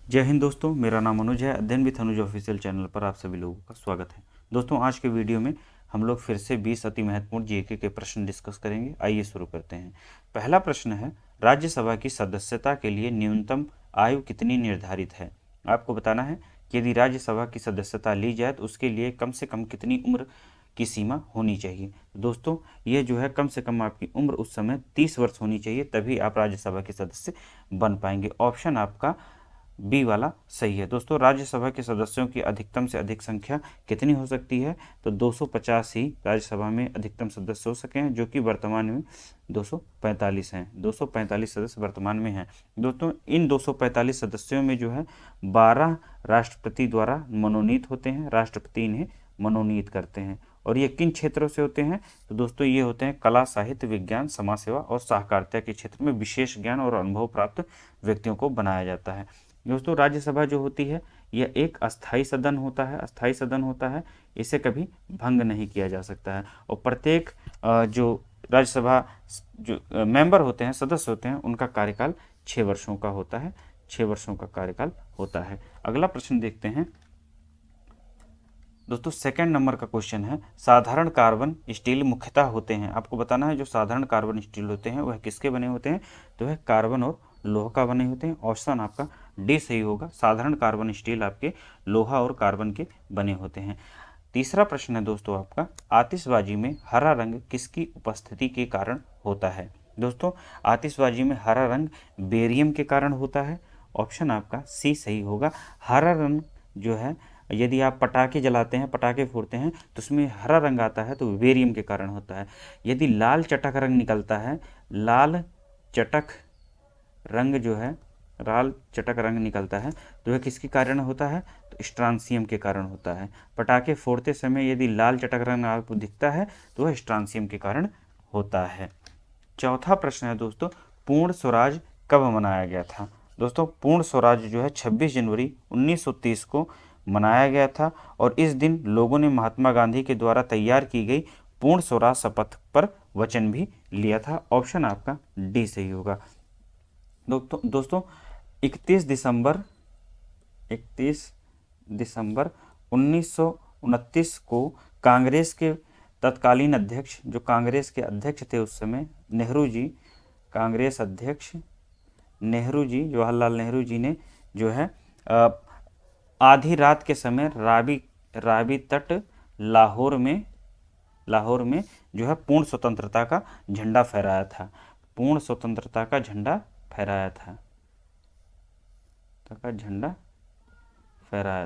जय हिंद दोस्तों, मेरा नाम अनुज है। अध्ययन विथ अनुज ऑफिशियल चैनल पर आप सभी लोगों का स्वागत है। दोस्तों, आज के वीडियो में हम लोग फिर से 20 अति महत्वपूर्ण जीके के प्रश्न डिस्कस करेंगे। आइए शुरू करते हैं। पहला प्रश्न है, राज्यसभा की सदस्यता के लिए न्यूनतम आयु कितनी निर्धारित है। आपको बताना है कि यदि राज्यसभा की सदस्यता ली जाए तो उसके लिए कम से कम कितनी उम्र की सीमा होनी चाहिए। दोस्तों, ये जो है कम से कम आपकी उम्र उस समय 30 वर्ष होनी चाहिए, तभी आप राज्यसभा के सदस्य बन पाएंगे। ऑप्शन आपका बी वाला सही है। दोस्तों, राज्यसभा के सदस्यों की अधिकतम से अधिक संख्या कितनी हो सकती है, तो 250 ही राज्यसभा में अधिकतम सदस्य हो सके हैं, जो कि वर्तमान में 245 हैं। 245 सदस्य वर्तमान में हैं। दोस्तों, इन 245 सदस्यों में जो है 12 राष्ट्रपति द्वारा मनोनीत होते हैं। राष्ट्रपति इन्हें मनोनीत करते हैं। और ये किन क्षेत्रों से होते हैं, तो दोस्तों ये होते हैं कला, साहित्य, विज्ञान, समाज सेवा और सहकारिता के क्षेत्र में विशेष ज्ञान और अनुभव प्राप्त व्यक्तियों को बनाया जाता है। दोस्तों, राज्यसभा जो होती है यह एक अस्थाई सदन होता है। अस्थाई सदन होता है, इसे कभी भंग नहीं किया जा सकता है। और प्रत्येक जो राज्यसभा जो मेंबर होते हैं, सदस्य होते हैं, उनका कार्यकाल 6 वर्षों का होता है। 6 वर्षों का कार्यकाल होता है। अगला प्रश्न देखते हैं। दोस्तों, सेकंड नंबर का क्वेश्चन है, साधारण कार्बन स्टील मुख्यतः होते हैं। आपको बताना है जो साधारण कार्बन स्टील होते हैं वह किसके बने होते हैं, तो वह कार्बन और लोहा का बने होते हैं। ऑप्शन आपका डी सही होगा। साधारण कार्बन स्टील आपके लोहा और कार्बन के बने होते हैं। तीसरा प्रश्न है दोस्तों आपका, आतिशबाजी में हरा रंग किसकी उपस्थिति के कारण होता है। दोस्तों, आतिशबाजी में हरा रंग बेरियम के कारण होता है। ऑप्शन आपका सी सही होगा। हरा रंग जो है, यदि आप पटाखे जलाते हैं, पटाखे फोड़ते हैं, तो उसमें हरा रंग आता है तो बेरियम के कारण होता है। यदि लाल चटक रंग निकलता है, लाल चटक रंग जो है, लाल चटक रंग निकलता है, तो वह किसके कारण होता है, तो स्ट्रांसियम के कारण होता है। पटाखे फोड़ते समय यदि लाल चटक रंग आपको दिखता है तो वह स्ट्रांसियम के कारण होता है। चौथा प्रश्न है दोस्तों, पूर्ण स्वराज कब मनाया गया था। दोस्तों, पूर्ण स्वराज जो है 26 जनवरी 1930 को मनाया गया था। और इस दिन लोगों ने महात्मा गांधी के द्वारा तैयार की गई पूर्ण स्वराज शपथ पर वचन भी लिया था। ऑप्शन आपका डी सही होगा। दोस्तों 31 दिसंबर 1929 को कांग्रेस के तत्कालीन अध्यक्ष, जो कांग्रेस के अध्यक्ष थे उस समय, नेहरू जी, कांग्रेस अध्यक्ष नेहरू जी, जवाहरलाल नेहरू जी ने जो है आधी रात के समय रावी तट लाहौर में जो है पूर्ण स्वतंत्रता का झंडा फहराया था। पूर्ण स्वतंत्रता का झंडा फहराया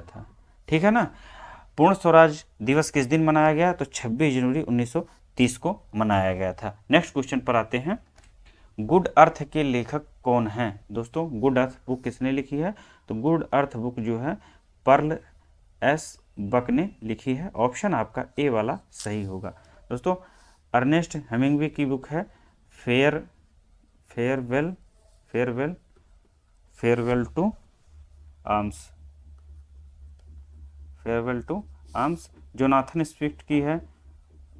था। ठीक है ना। पूर्ण स्वराज दिवस किस दिन मनाया गया, तो 26 जनवरी 1930 को मनाया गया था। नेक्स्ट क्वेश्चन पर आते हैं। गुड अर्थ के लेखक कौन हैं। दोस्तों, गुड अर्थ बुक किसने लिखी है, तो गुड अर्थ बुक जो है पर्ल एस बक ने लिखी है। ऑप्शन आपका ए वाला सही होगा। दोस्तों, अर्नेस्ट हेमिंग्वे की बुक है farewell to arms. Jonathan Swift की है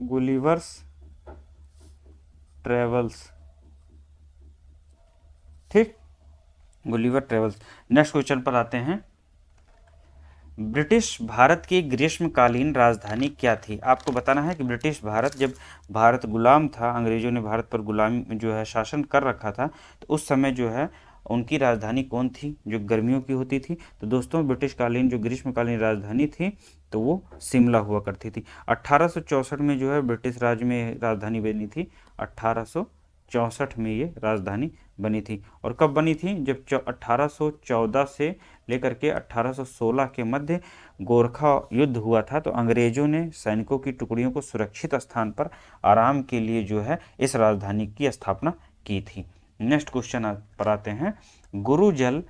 गुलिवर्स ट्रेवल्स। ठीक, गुलिवर ट्रेवल्स। नेक्स्ट क्वेश्चन पर आते हैं। ब्रिटिश भारत की ग्रीष्मकालीन राजधानी क्या थी। आपको बताना है कि ब्रिटिश भारत, जब भारत गुलाम था, अंग्रेजों ने भारत पर गुलाम जो है शासन कर रखा था, तो उस समय जो है उनकी राजधानी कौन थी जो गर्मियों की होती थी। तो दोस्तों, ब्रिटिश कालीन जो ग्रीष्मकालीन राजधानी थी तो वो शिमला हुआ करती थी। 1864 में जो है ब्रिटिश राज में राजधानी बनी थी। 1864 में ये राजधानी बनी थी। और कब बनी थी, जब 1814 से लेकर के 1816 के मध्य गोरखा युद्ध हुआ था, तो अंग्रेजों ने सैनिकों की टुकड़ियों को सुरक्षित स्थान पर आराम के लिए जो है इस राजधानी की स्थापना की थी। नेक्स्ट क्वेश्चन पर आते हैं। गुरु जल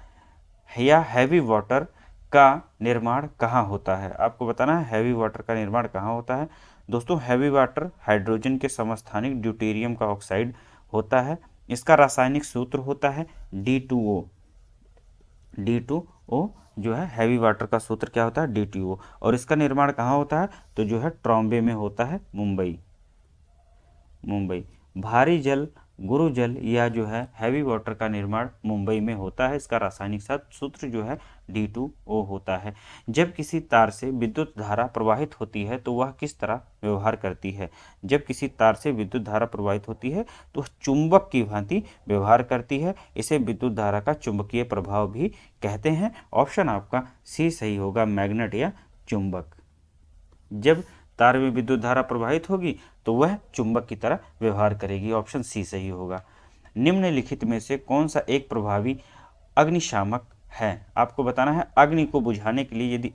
या हैवी वाटर का निर्माण कहाँ होता है। आपको बताना है हैवी वाटर का निर्माण कहाँ होता है। दोस्तों, हैवी वाटर हाइड्रोजन के समस्थानिक ड्यूटेरियम का ऑक्साइड होता है। इसका रासायनिक सूत्र होता है D2O। D2O जो है हैवी वाटर का सूत्र क्या होता है, D2O। और इसका निर्माण कहाँ होता है, तो जो है ट्रॉम्बे में होता है, मुंबई। भारी जल गुरुजल या जो है हैवी वाटर का निर्माण मुंबई में होता है। इसका रासायनिक सूत्र जो है D2O होता है। जब किसी तार से विद्युत धारा प्रवाहित होती है तो वह किस तरह व्यवहार करती है? जब किसी तार से विद्युत धारा प्रवाहित होती है तो चुंबक की भांति व्यवहार करती है। इसे विद्युत धारा का चुंबकीय प्रभाव भी कहते हैं। ऑप्शन आपका सी सही होगा, मैग्नेट या चुंबक। जब तार में विद्युत धारा प्रवाहित होगी तो वह चुंबक की तरह व्यवहार करेगी। ऑप्शन सी सही होगा। निम्नलिखित में से कौन सा एक प्रभावी अग्निशामक है? आपको बताना है अग्नि को बुझाने के लिए, यदि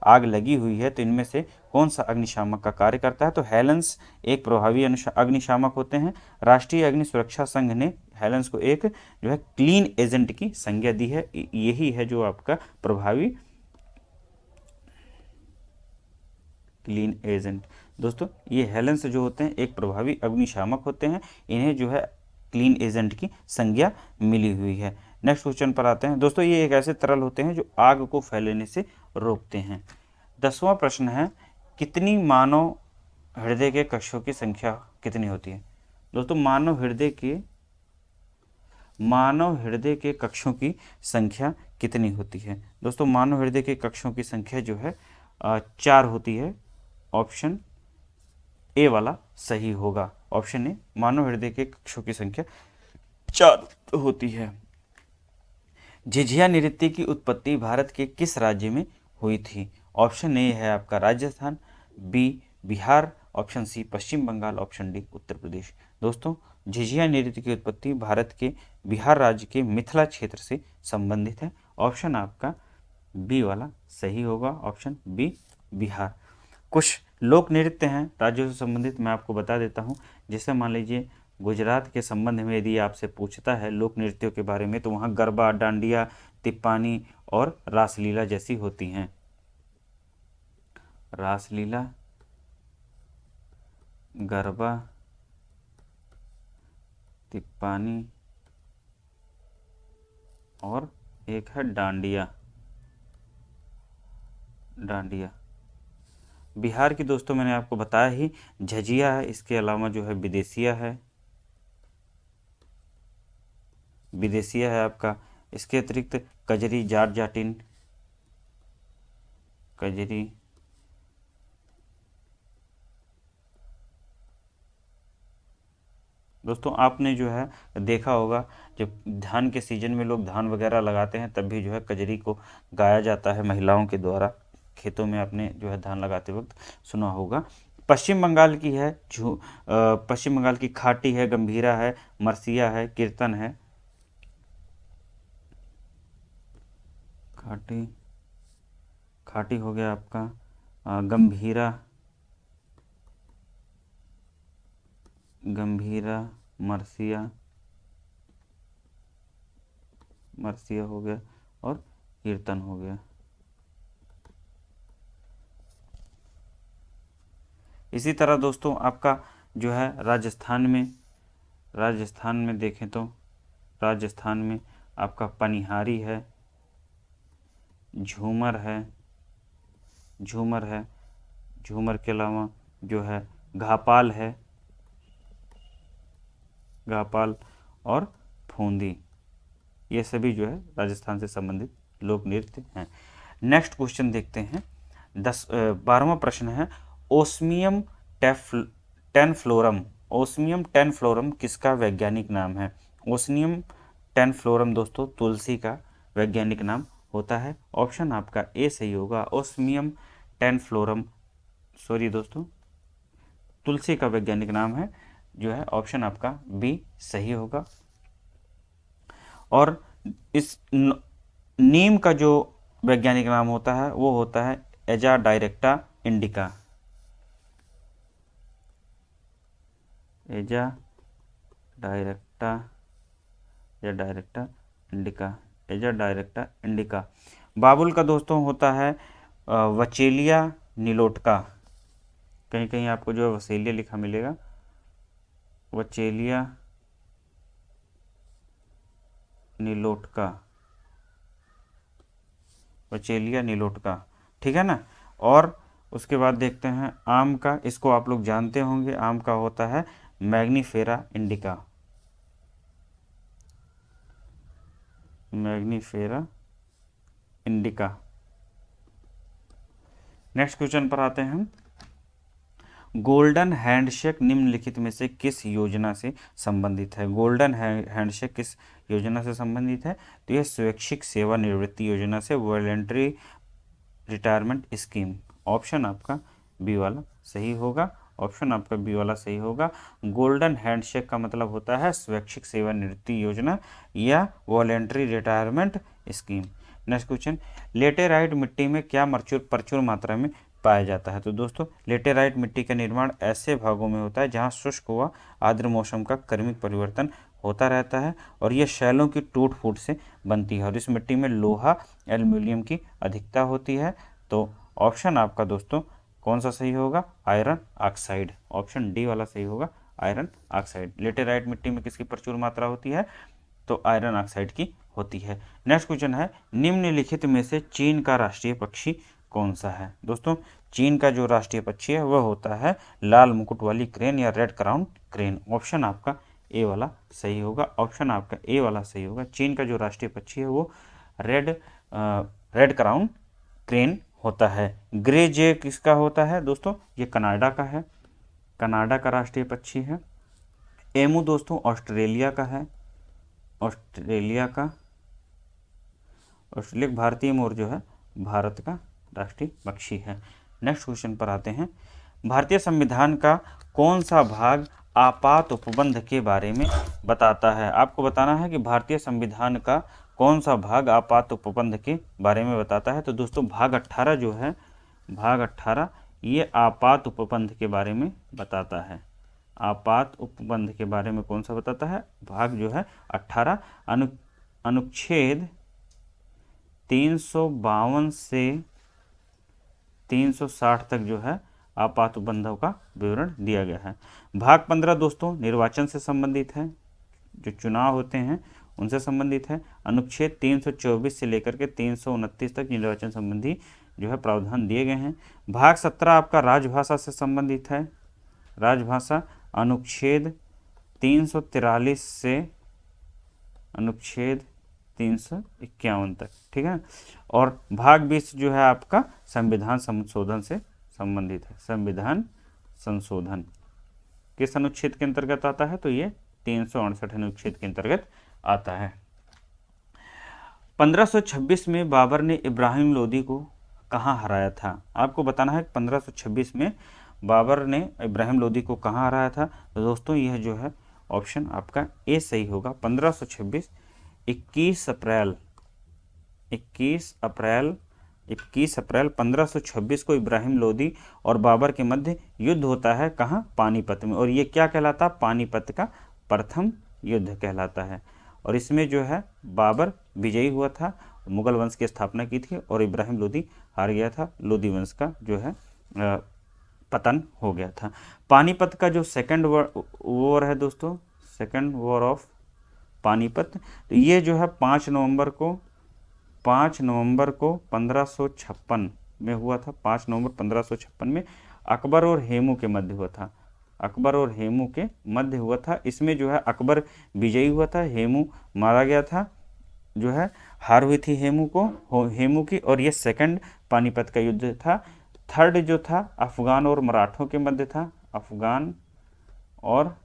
आग लगी हुई है तो इनमें से कौन सा अग्निशामक का कार्य करता है? तो हेलेंस एक प्रभावी अग्निशामक होते हैं। राष्ट्रीय अग्नि सुरक्षा संघ ने हेलेंस को एक जो है क्लीन एजेंट की संज्ञा दी है। यही है जो आपका प्रभावी क्लीन एजेंट। दोस्तों ये हेलेंस जो होते हैं एक प्रभावी अग्निशामक होते हैं। इन्हें जो है क्लीन एजेंट की संज्ञा मिली हुई है। नेक्स्ट क्वेश्चन पर आते हैं। दोस्तों ये एक ऐसे तरल होते हैं जो आग को फैलने से रोकते हैं। 10वां प्रश्न है, कितनी मानव हृदय के कक्षों की संख्या कितनी होती है? दोस्तों मानव हृदय के कक्षों की संख्या कितनी होती है? दोस्तों मानव हृदय के कक्षों की संख्या जो है 4 होती है। ऑप्शन ए वाला सही होगा। ऑप्शन ए, मानव हृदय के कक्षों की संख्या 4 होती है। झिझिया नृत्य की उत्पत्ति भारत के किस राज्य में हुई थी? ऑप्शन ए है आपका Rajasthan, B Bihar, option C Paschim Bangal, option D Uttar Pradesh. दोस्तों झिझिया नृत्य की उत्पत्ति भारत के बिहार राज्य के मिथिला क्षेत्र से संबंधित है। ऑप्शन आपका बी वाला सही होगा। Option B Bihar. कुछ लोक नृत्य हैं राज्यों से संबंधित, मैं आपको बता देता हूँ। जैसे मान लीजिए गुजरात के संबंध में यदि आपसे पूछता है लोक नृत्यों के बारे में तो वहाँ गरबा, डांडिया, तिप्पानी और रासलीला जैसी होती हैं। रासलीला, गरबा, तिप्पानी और एक है डांडिया। बिहार की दोस्तों मैंने आपको बताया ही झझिया है। इसके अलावा जो है विदेशिया है आपका। इसके अतिरिक्त कजरी, जाट जाटिन, कजरी, दोस्तों आपने जो है देखा होगा जब धान के सीजन में लोग धान वगैरह लगाते हैं तब भी जो है कजरी को गाया जाता है महिलाओं के द्वारा। खेतों में आपने जो है धान लगाते वक्त सुना होगा। पश्चिम बंगाल की है पश्चिम बंगाल की खाटी है, गंभीरा है, मरसिया है, कीर्तन है। खाटी हो गया आपका गंभीरा, मरसिया हो गया और कीर्तन हो गया। इसी तरह दोस्तों आपका जो है राजस्थान में देखें तो राजस्थान में आपका पनिहारी है, झूमर है, झूमर के अलावा जो है घापाल है, घापाल और फूंदी। ये सभी जो है राजस्थान से संबंधित लोक नृत्य हैं। नेक्स्ट क्वेश्चन देखते हैं। 12वां प्रश्न है, ओस्मियम टेनफ्लोरम किसका वैज्ञानिक नाम है? ओस्मियम टेनफ्लोरम दोस्तों तुलसी का वैज्ञानिक नाम होता है। ऑप्शन आपका ए सही होगा। ओस्मियम टेनफ्लोरम, सॉरी दोस्तों, तुलसी का वैज्ञानिक नाम है जो है ऑप्शन आपका बी सही होगा। और इस नीम का जो वैज्ञानिक नाम होता है वो होता है एजा डायरेक्टा इंडिका। एजा डायरेक्टा इंडिका। बाबुल का दोस्तों होता है वचेलिया नीलोटका। कहीं कहीं आपको जो है वसेलिया लिखा मिलेगा, वचेलिया नीलोटका, ठीक है ना। और उसके बाद देखते हैं आम का, इसको आप लोग जानते होंगे, आम का होता है Mangifera indica. Mangifera indica. Next question पर आते हैं हम। गोल्डन हैंडशेक निम्नलिखित में से किस योजना से संबंधित है? गोल्डन हैंडशेक किस योजना से संबंधित है? तो यह स्वैच्छिक सेवानिवृत्ति योजना से, वॉलंटरी रिटायरमेंट स्कीम। ऑप्शन आपका बी वाला सही होगा। ऑप्शन आपका बी वाला सही होगा। गोल्डन हैंडशेक का मतलब होता है स्वैच्छिक सेवानिवृत्ति योजना या voluntary retirement scheme. Next question, laterite मिट्टी में क्या प्रचुर मात्रा में पाया जाता है? तो दोस्तों लेटेराइट मिट्टी का निर्माण ऐसे भागों में होता है जहां शुष्क व आर्द्र मौसम का क्रमिक परिवर्तन होता रहता है और यह शैलों की टूट फूट से बनती है और इस मिट्टी में लोहा एल्यूमिनियम की अधिकता होती है। तो ऑप्शन आपका दोस्तों कौन सा सही होगा? Iron oxide. ऑप्शन डी वाला सही होगा, आयरन ऑक्साइड। लेटेराइट मिट्टी में किसकी प्रचुर मात्रा होती है? तो आयरन ऑक्साइड की होती है। नेक्स्ट क्वेश्चन है, निम्नलिखित में से चीन का राष्ट्रीय पक्षी कौन सा है? दोस्तों चीन का जो राष्ट्रीय पक्षी है वह होता है लाल मुकुट वाली क्रेन या रेड क्राउन क्रेन। ऑप्शन आपका ए वाला सही होगा। ऑप्शन आपका ए वाला सही होगा। चीन का जो राष्ट्रीय पक्षी है वो रेड क्राउन क्रेन होता है। ग्रे जे किसका होता है दोस्तों? ये कनाडा का है, कनाडा का राष्ट्रीय पक्षी है। एमू दोस्तों ऑस्ट्रेलिया का है, ऑस्ट्रेलिया का। ऑस्ट्रेलिया भारतीय मोर जो है भारत का राष्ट्रीय पक्षी है। नेक्स्ट क्वेश्चन पर आते हैं। भारतीय संविधान का कौन सा भाग आपात उपबंध के बारे में बताता है? आपको बताना है कि भारतीय संविधान का कौन सा भाग आपात उपबंध के बारे में बताता है। तो दोस्तों भाग 18 जो है, भाग 18 ये आपात उपबंध के बारे में बताता है। आपात उपबंध के बारे में कौन सा बताता है? भाग जो है 18 अनुच्छेद 352 से 360 तक जो है आपात उपबंधों का विवरण दिया गया है। भाग 15 दोस्तों निर्वाचन से संबंधित है, जो चुनाव होते हैं उनसे संबंधित है। अनुच्छेद 324 से लेकर के 329 तक निर्वाचन संबंधी जो है प्रावधान दिए गए हैं। भाग 17 आपका राजभाषा से संबंधित है, राजभाषा अनुच्छेद 343 से अनुच्छेद 351 तक, ठीक है। और भाग 20 जो है आपका संविधान संशोधन से संबंधित है। संविधान संशोधन किस अनुच्छेद के अंतर्गत आता है? तो ये 368 अनुच्छेद के अंतर्गत आता है। 1526 में बाबर ने इब्राहिम लोदी को कहाँ हराया था? आपको बताना है 1526 में बाबर ने इब्राहिम लोदी को कहाँ हराया था। तो दोस्तों यह जो है ऑप्शन आपका ए सही होगा। 1526 21 अप्रैल 1526 को इब्राहिम लोदी और बाबर के मध्य युद्ध होता है। कहाँ? पानीपत में। और ये क्या कहलाता? पानीपत का प्रथम युद्ध कहलाता है। और इसमें जो है बाबर विजयी हुआ था, मुगल वंश की स्थापना की थी और इब्राहिम लोदी हार गया था। लोदी वंश का जो है पतन हो गया था। पानीपत का जो सेकंड वॉर है दोस्तों, सेकंड वॉर ऑफ पानीपत, तो ये जो है 5 नवंबर को 1556 में हुआ था। 5 नवंबर 1556 में अकबर और हेमू के मध्य हुआ था। अकबर और हेमू के मध्य हुआ था। इसमें जो है अकबर विजयी हुआ था, हेमू मारा गया था, जो है हार हुई थी हेमू की। और ये सेकंड पानीपत का युद्ध था। थर्ड जो था अफगान और मराठों के मध्य था। अफगान और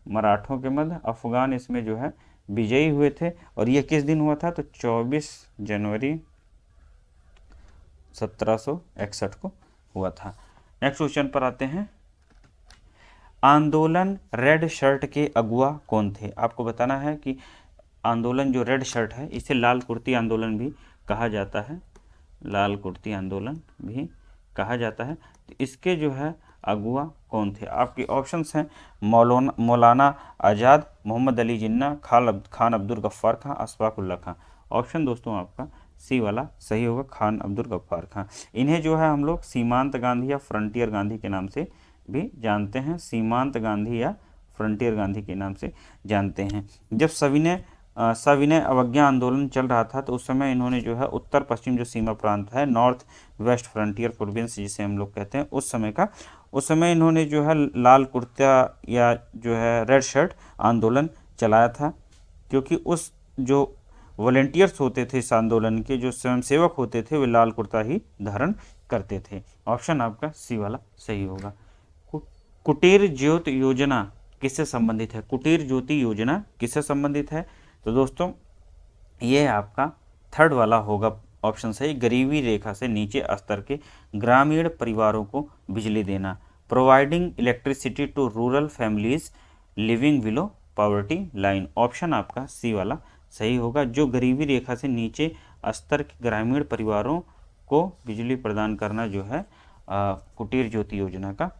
मराठों के मध्य, अफगान इसमें जो है विजयी हुए थे। और ये किस दिन हुआ था? तो 24 जनवरी 1761 को हुआ था। नेक्स्ट क्वेश्चन पर आते हैं। आंदोलन रेड शर्ट के अगुआ कौन थे? आपको बताना है कि आंदोलन जो रेड शर्ट है इसे लाल कुर्ती आंदोलन भी कहा जाता है, लाल कुर्ती आंदोलन भी कहा जाता है। तो इसके जो है अगुआ कौन थे? आपके ऑप्शंस हैं मौलाना आज़ाद, मोहम्मद अली जिन्ना, खान अब्दुल गफ्फार खां, अशफाक उल्लाह खां। ऑप्शन दोस्तों आपका सी वाला सही होगा, खान अब्दुल गफ्फार खां। इन्हें जो है हम लोग सीमांत गांधी या फ्रंटियर गांधी के नाम से भी जानते हैं। सीमांत गांधी या फ्रंटियर गांधी के नाम से जानते हैं। जब सविनय अवज्ञा आंदोलन चल रहा था तो उस समय इन्होंने जो है उत्तर पश्चिम जो सीमा प्रांत है, नॉर्थ वेस्ट फ्रंटियर प्रोविंस जिसे हम लोग कहते हैं, उस समय इन्होंने जो है लाल कुर्ता या जो है रेड शर्ट आंदोलन चलाया था। क्योंकि उस जो वॉलेंटियर्स होते थे इस आंदोलन के, जो स्वयंसेवक होते थे, वे लाल कुर्ता ही धारण करते थे। ऑप्शन आपका सी वाला सही होगा। कुटीर ज्योति योजना किससे संबंधित है? कुटीर ज्योति योजना किससे संबंधित है? तो दोस्तों ये आपका थर्ड वाला होगा ऑप्शन सही, गरीबी रेखा से नीचे स्तर के ग्रामीण परिवारों को बिजली देना, providing electricity to rural families living below poverty line. Option आपका सी वाला सही होगा। जो गरीबी रेखा से नीचे स्तर के ग्रामीण परिवारों को बिजली प्रदान करना जो है कुटीर ज्योति योजना का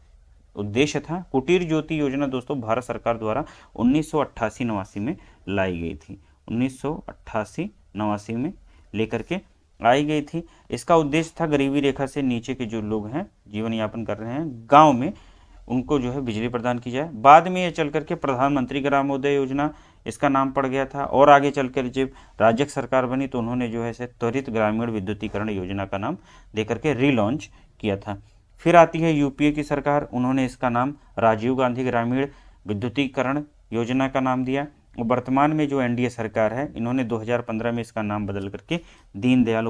उद्देश्य था। कुटीर ज्योति योजना दोस्तों भारत सरकार द्वारा 1988-89 में लाई गई थी। 1988-89 में लेकर के आई गई थी। इसका उद्देश्य था गरीबी रेखा से नीचे के जो लोग हैं, जीवन यापन कर रहे हैं गांव में, उनको जो है बिजली प्रदान की जाए। बाद में ये चल करके प्रधानमंत्री ग्रामोदय योजना इसका नाम पड़ गया था, और आगे चलकर जब राज्य सरकार बनी तो उन्होंने जो है इसे त्वरित ग्रामीण विद्युतीकरण योजना का नाम देकर के रीलॉन्च किया था। फिर आती है यूपीए की सरकार, उन्होंने इसका नाम राजीव गांधी ग्रामीण विद्युतीकरण योजना का नाम दिया। और वर्तमान में जो एनडीए सरकार है, इन्होंने 2015 में इसका नाम बदल करके दीनदयाल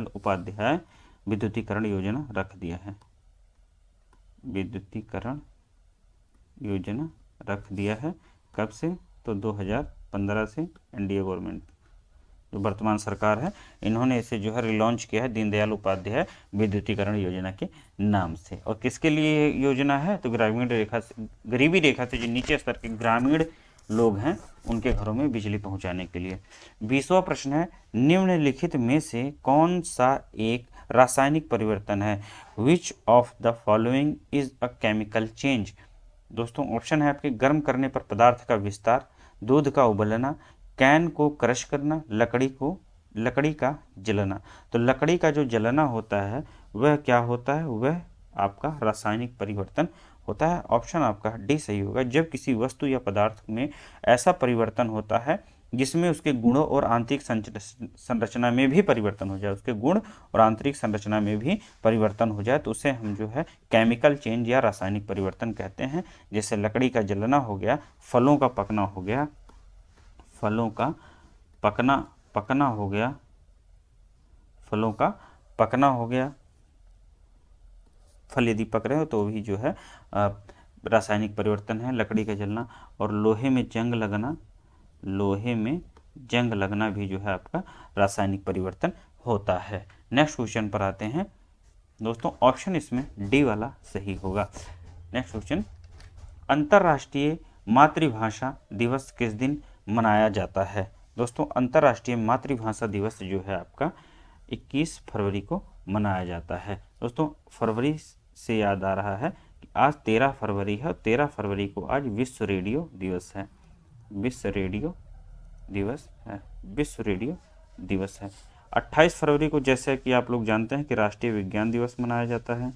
उपाध्याय विद्युतीकरण योजना रख दिया है। विद्युतीकरण योजना रख दिया है। कब से? तो 2015 से एनडीए गवर्नमेंट जो वर्तमान सरकार है, इन्होंने इसे जो है रिलॉन्च किया है दीनदयाल उपाध्याय विद्युतीकरण योजना के नाम से। और किसके लिए योजना है? तो ग्रामीण रेखा से, गरीबी रेखा से जो नीचे स्तर के ग्रामीण लोग हैं उनके घरों में बिजली पहुंचाने के लिए। 20वां प्रश्न है, निम्नलिखित में से कौन सा एक रासायनिक परिवर्तन है? Which of the following is a chemical change? दोस्तों ऑप्शन है आपके, गर्म करने पर पदार्थ का विस्तार, दूध का उबलना, कैन को क्रश करना, लकड़ी का जलना। तो लकड़ी का जो जलना होता है वह क्या होता है? वह आपका रासायनिक परिवर्तन होता है। ऑप्शन आपका डी सही होगा। जब किसी वस्तु या पदार्थ में ऐसा परिवर्तन होता है जिसमें उसके गुणों और आंतरिक संरचना में भी परिवर्तन हो जाए, उसके गुण और आंतरिक संरचना में भी परिवर्तन हो जाए, तो उसे हम जो है केमिकल चेंज या रासायनिक परिवर्तन कहते हैं। जैसे लकड़ी का जलना हो गया, फलों का पकना हो गया, फलों का पकना हो गया, फल यदि पक रहे हो तो भी जो है रासायनिक परिवर्तन है। लकड़ी का जलना और लोहे में जंग लगना भी जो है आपका रासायनिक परिवर्तन होता है। नेक्स्ट क्वेश्चन पर आते हैं दोस्तों, ऑप्शन इसमें डी वाला सही होगा। नेक्स्ट क्वेश्चन, अंतर्राष्ट्रीय मातृभाषा दिवस किस दिन मनाया जाता है? दोस्तों अंतर्राष्ट्रीय मातृभाषा दिवस जो है आपका 21 फरवरी को मनाया जाता है। दोस्तों फरवरी से याद आ रहा है कि आज 13 फरवरी है, 13 फरवरी को आज विश्व रेडियो दिवस है। विश्व रेडियो दिवस है। 28 फरवरी को जैसे कि आप लोग जानते हैं कि राष्ट्रीय विज्ञान दिवस मनाया जाता है।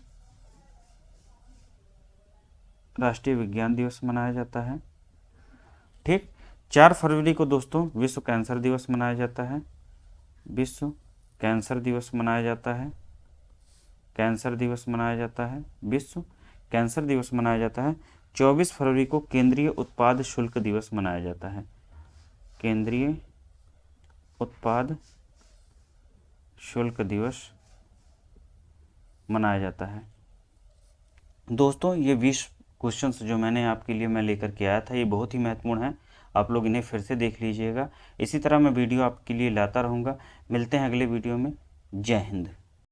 राष्ट्रीय विज्ञान दिवस मनाया जाता है। ठीक। 4 फरवरी को दोस्तों विश्व कैंसर दिवस मनाया जाता है। विश्व कैंसर दिवस मनाया जाता है। कैंसर दिवस मनाया जाता है। विश्व कैंसर दिवस मनाया जाता है। 24 फरवरी को केंद्रीय उत्पाद शुल्क दिवस मनाया जाता है। केंद्रीय उत्पाद शुल्क दिवस मनाया जाता है। दोस्तों ये 20 क्वेश्चंस जो मैं लेकर के आया था, ये बहुत ही महत्वपूर्ण है। आप लोग इन्हें फिर से देख लीजिएगा। इसी तरह मैं वीडियो आपके लिए लाता रहूँगा। मिलते हैं अगले वीडियो में। जय हिंद।